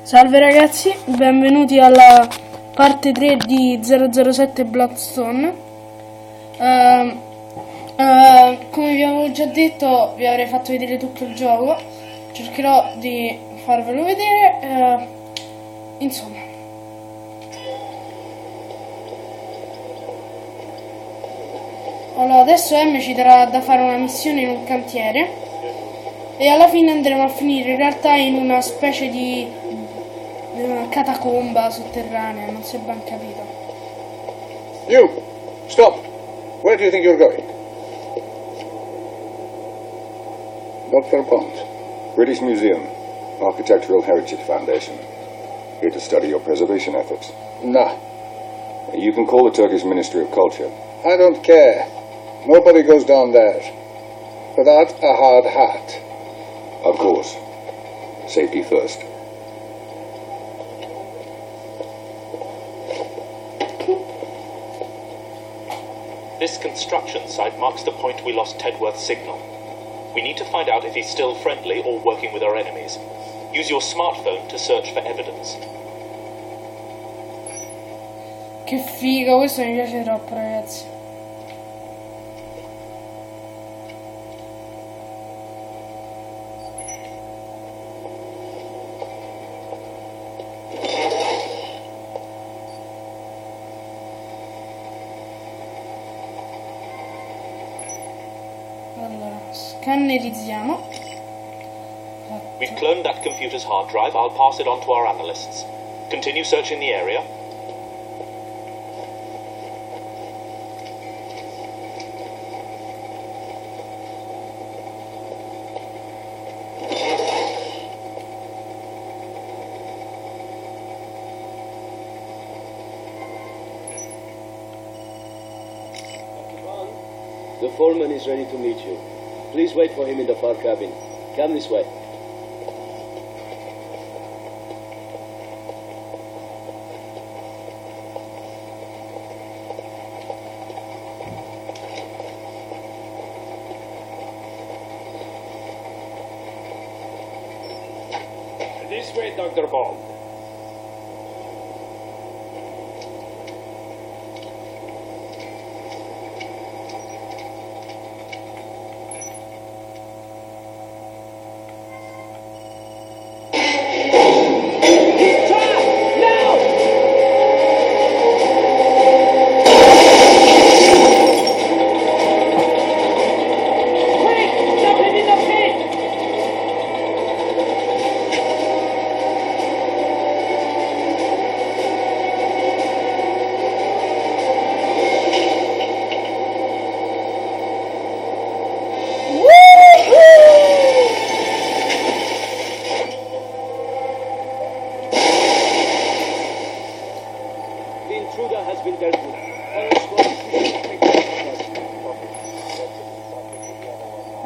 Salve ragazzi, benvenuti alla parte 3 di 007 Bloodstone. Come vi avevo già detto, vi avrei fatto vedere tutto il gioco. Cercherò di farvelo vedere. Insomma, allora, adesso M ci darà da fare una missione in un cantiere e alla fine andremo a finire in realtà in una specie di catacomba sotterranea, non si è ben capito. You! Stop! Where do you think you're going? Dr. Bond, British Museum, Architectural Heritage Foundation. Here to study your preservation efforts. Nah, You can call the Turkish Ministry of Culture. I don't care. Nobody goes down there. Without a hard hat. Of course. Safety first. This construction site marks the point we lost Tedworth's signal. We need to find out if he's still friendly or working with our enemies. Use your smartphone to search for evidence. Che figo, questo mi piace troppo ragazzi. Allora, scannerizziamo. We've cloned that computer's hard drive. I'll pass it on to our analysts. Continue searching the area. The foreman is ready to meet you. Please wait for him in the far cabin. Come this way. This way, Dr. Bond. The intruder has been dealt with.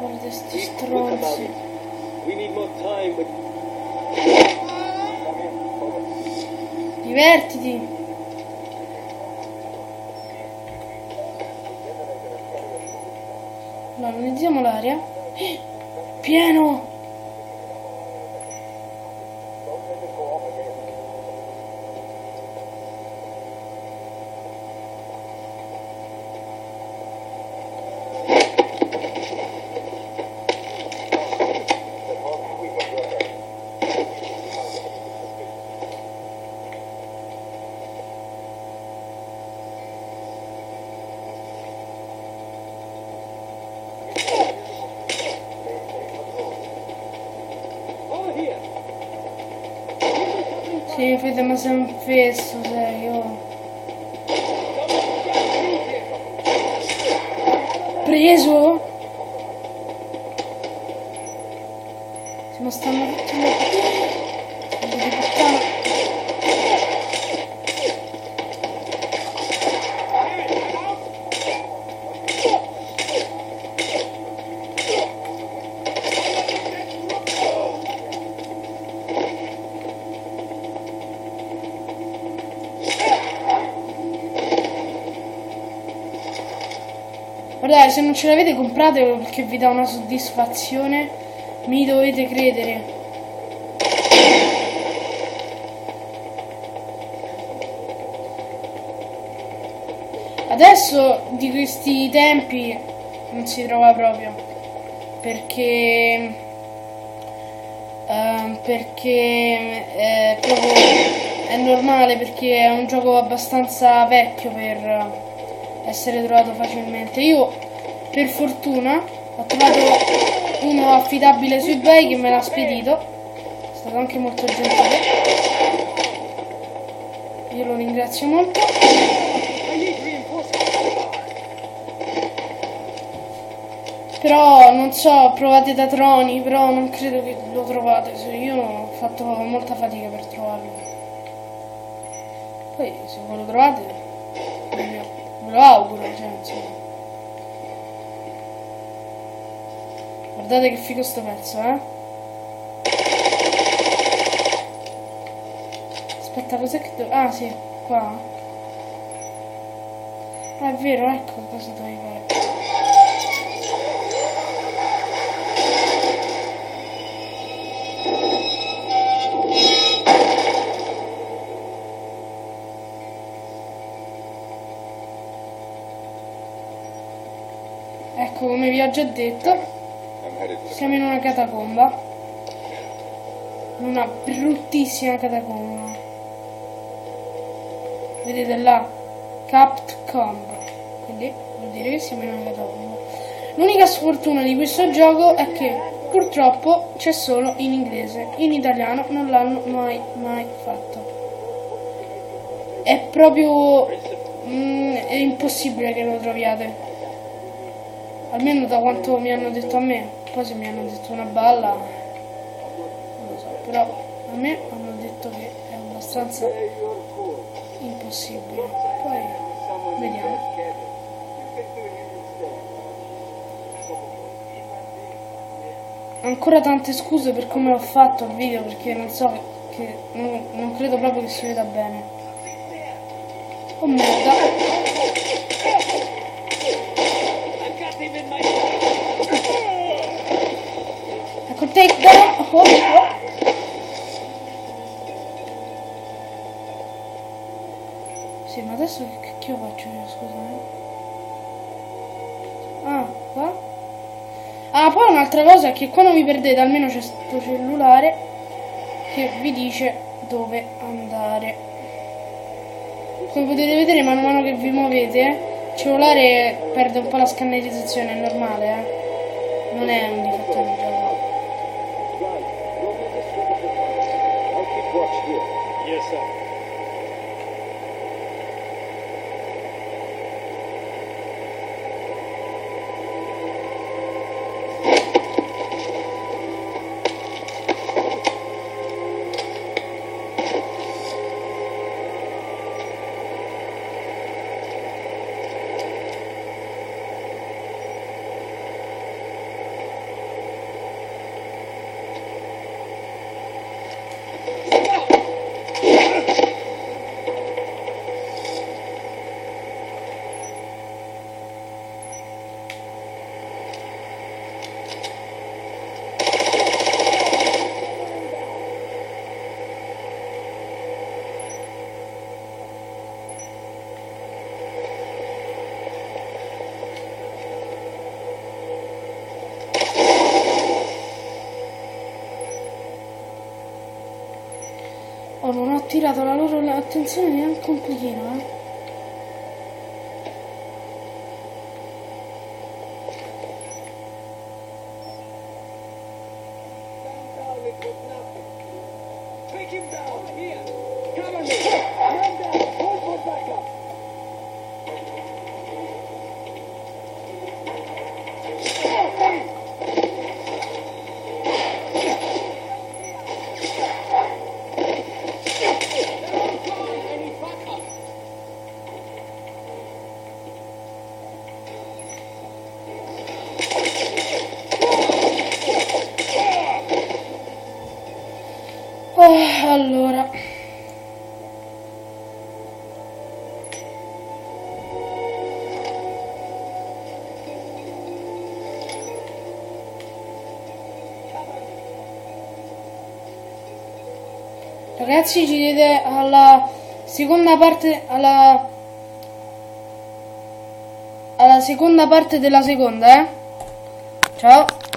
Guarda sti We'll come out. stronzi. We need more time, but Divertiti. Allora, analizziamo l'aria. Pieno. over here. Sì, Fede, ma sei un fesso, sei, oh. Preso? Sì, ma stanno tutti lì. Figlio di puttana. Guardate, se non ce l'avete compratelo perché vi dà una soddisfazione, mi dovete credere. Adesso di questi tempi non si trova proprio, perché proprio è normale, perché è un gioco abbastanza vecchio per essere trovato facilmente. Io per fortuna ho trovato uno affidabile su eBay che me l'ha spedito, è stato anche molto gentile, io lo ringrazio molto. Però non so, provate da Troni, però non credo che lo trovate. Io ho fatto molta fatica per trovarlo. Poi se voi lo trovate, ve lo auguro, cioè, insomma. Guardate che figo sto pezzo, Aspetta, cos'è che ah sì, qua. Ah, è vero, ecco cosa dovevi fare. Ecco, come vi ho già detto, I'm headed for the... siamo in una catacomba. In una bruttissima catacomba. Vedete là? Capt Comb. Quindi vuol dire che siamo in una catacomba. L'unica sfortuna di questo gioco è che purtroppo c'è solo in inglese. In italiano non l'hanno mai fatto. È proprio... è impossibile che lo troviate. Almeno da quanto mi hanno detto a me. Poi se mi hanno detto una balla, non lo so, però a me hanno detto che è abbastanza impossibile. Poi vediamo. Ancora tante scuse per come ho fatto il video, perché non so che non credo proprio che si veda bene. Oh merda. Ecco, take down. Oh. Sì, ma adesso che cacchio faccio io, scusami. Ah, qua? Ah, poi un'altra cosa è che quando vi perdete almeno c'è sto cellulare che vi dice dove andare. Come potete vedere, man mano che vi muovete, il cellulare perde un po' la scannerizzazione, è normale, non è un difetto del gioco. I'll keep watch here. Yes, sir. Oh, non ho attirato la loro attenzione neanche un pochino, Take him down. Here. Cover me. Man down. Hold for backup. Allora, ragazzi, ci vedete alla seconda parte, alla seconda parte della seconda, Ciao.